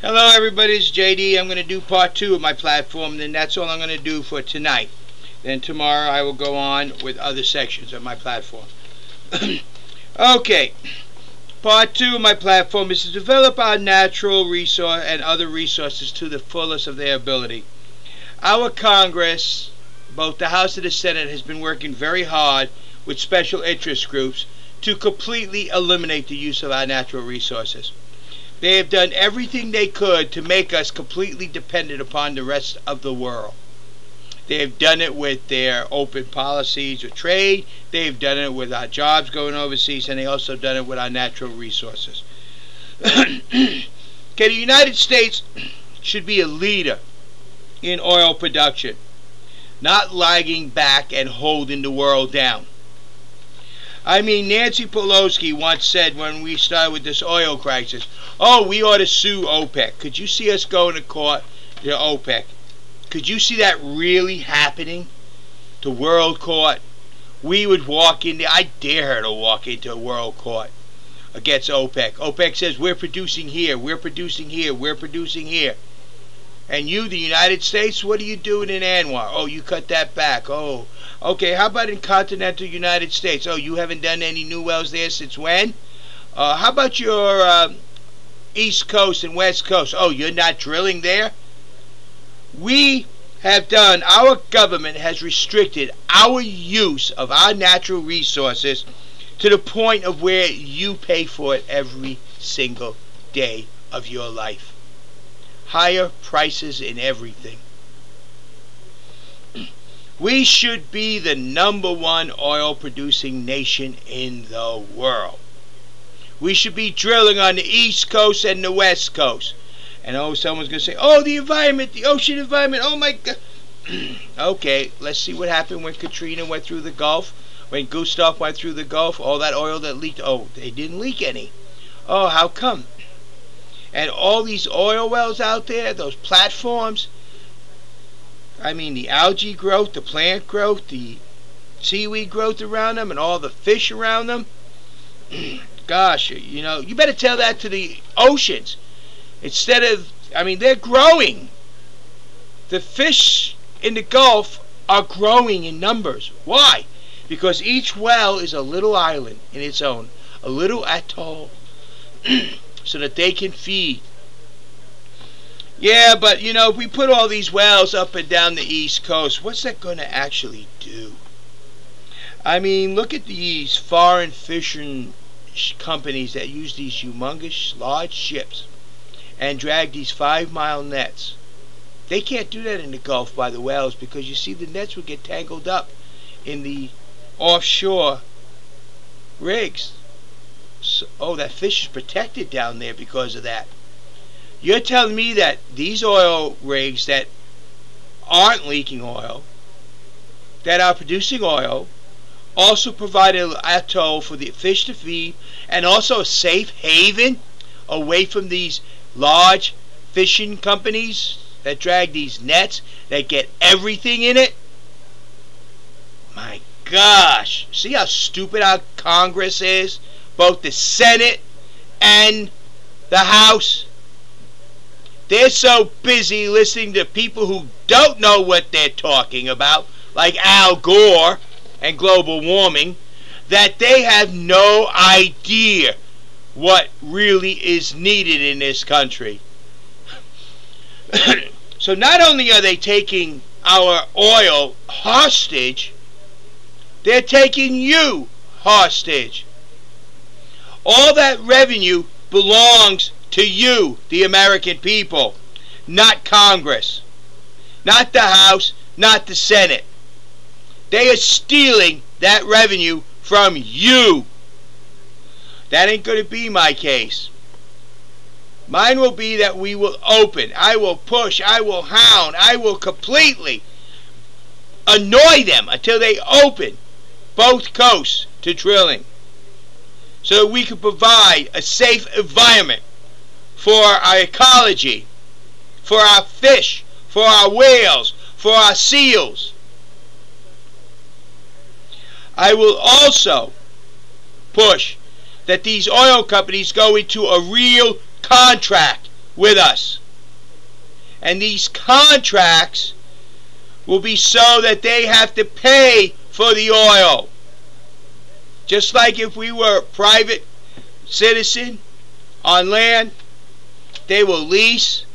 Hello everybody, it's JD. I'm going to do part 2 of my platform, and that's all I'm going to do for tonight. Then tomorrow I will go on with other sections of my platform. Okay, part 2 of my platform is to develop our natural resource and other resources to the fullest of their ability. Our Congress, both the House and the Senate, has been working very hard with special interest groups to completely eliminate the use of our natural resources. They have done everything they could to make us completely dependent upon the rest of the world. They have done it with their open policies of trade. They have done it with our jobs going overseas, and they also done it with our natural resources. Okay, the United States should be a leader in oil production, not lagging back and holding the world down. I mean, Nancy Pelosi once said when we started with this oil crisis, oh, we ought to sue OPEC. Could you see us going to court to OPEC? Could you see that really happening to world court? We would walk in there. I dare her to walk into a world court against OPEC. OPEC says, we're producing here, we're producing here, we're producing here. And you, the United States, what are you doing in Anwar? Oh, you cut that back. Oh, okay, how about in continental United States? Oh, you haven't done any new wells there since when? How about your East Coast and West Coast? Oh, you're not drilling there? We have done, our government has restricted our use of our natural resources to the point of where you pay for it every single day of your life. Higher prices in everything. We should be the #1 oil producing nation in the world. We should be drilling on the East Coast and the West Coast. And oh, someone's going to say, oh, the environment, the ocean environment, oh my God. Okay, let's see what happened when Katrina went through the Gulf, when Gustav went through the Gulf, all that oil that leaked, oh, they didn't leak any. Oh, how come? And all these oil wells out there, those platforms, I mean, the algae growth, the plant growth, the seaweed growth around them, and all the fish around them. Gosh, you know, you better tell that to the oceans. Instead of, I mean, they're growing. The fish in the Gulf are growing in numbers. Why? Because each well is a little island in its own, a little atoll, so that they can feed. Yeah, but you know, if we put all these wells up and down the East Coast, what's that going to actually do? I mean, look at these foreign fishing companies that use these humongous large ships and drag these 5-mile nets. They can't do that in the Gulf by the wells, because you see the nets would get tangled up in the offshore rigs. So, oh, that fish is protected down there because of that. You're telling me that these oil rigs that aren't leaking oil, that are producing oil, also provide an atoll for the fish to feed, and also a safe haven away from these large fishing companies that drag these nets that get everything in it? My gosh, see how stupid our Congress is? Both the Senate and the House. They're so busy listening to people who don't know what they're talking about, like Al Gore and global warming, that they have no idea what really is needed in this country. So not only are they taking our oil hostage, they're taking you hostage. All that revenue belongs to you, the American people, not Congress, not the House, not the Senate. They are stealing that revenue from you. That ain't going to be my case. Mine will be that we will open, I will push, I will hound, I will completely annoy them until they open both coasts to drilling, so that we can provide a safe environment for our ecology, for our fish, for our whales, for our seals. I will also push that these oil companies go into a real contract with us. And these contracts will be so that they have to pay for the oil. Just like if we were a private citizen on land, they will lease,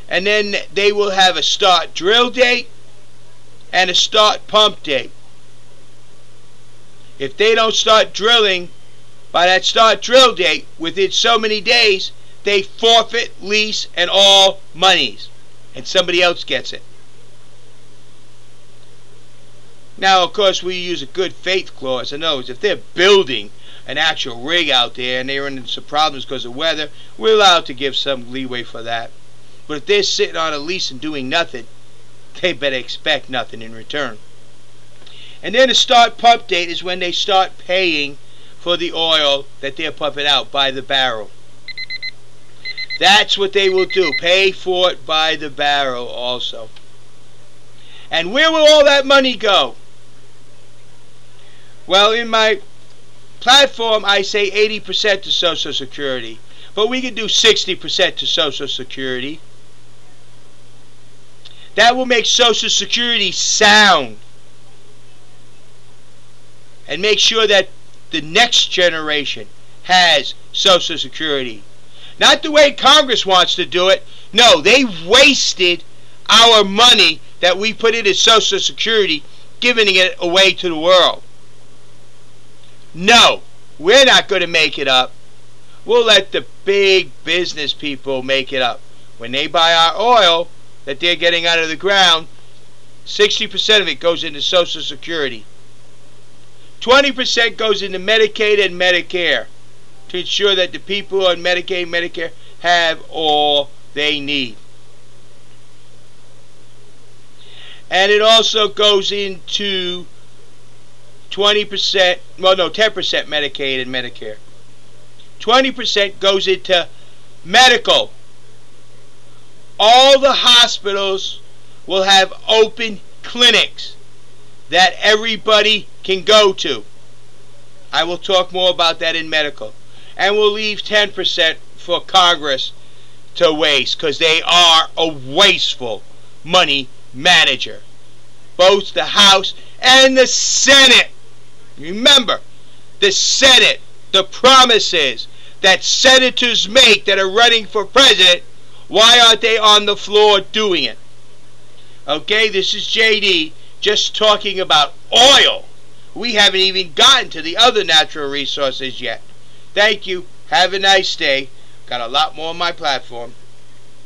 and then they will have a start drill date and a start pump date. If they don't start drilling by that start drill date within so many days, they forfeit lease and all monies, and somebody else gets it. Now, of course, we use a good faith clause. In other words, if they're building an actual rig out there and they're in some problems because of weather, we're allowed to give some leeway for that. But if they're sitting on a lease and doing nothing, they better expect nothing in return. And then the start pump date is when they start paying for the oil that they're pumping out by the barrel. That's what they will do, pay for it by the barrel also. And where will all that money go? Well, in my platform, I say 80% to Social Security. But we can do 60% to Social Security. That will make Social Security sound. And make sure that the next generation has Social Security. Not the way Congress wants to do it. No, they wasted our money that we put into Social Security, giving it away to the world. No, we're not going to make it up. We'll let the big business people make it up. When they buy our oil that they're getting out of the ground, 60% of it goes into Social Security. 20% goes into Medicaid and Medicare to ensure that the people on Medicaid and Medicare have all they need. And it also goes into 10% Medicaid and Medicare. 20% goes into medical. All the hospitals will have open clinics that everybody can go to. I will talk more about that in medical. And we'll leave 10% for Congress to waste, because they are a wasteful money manager. Both the House and the Senate. Remember, the Senate, the promises that senators make that are running for president, why aren't they on the floor doing it? Okay, this is JD just talking about oil. We haven't even gotten to the other natural resources yet. Thank you. Have a nice day. Got a lot more on my platform.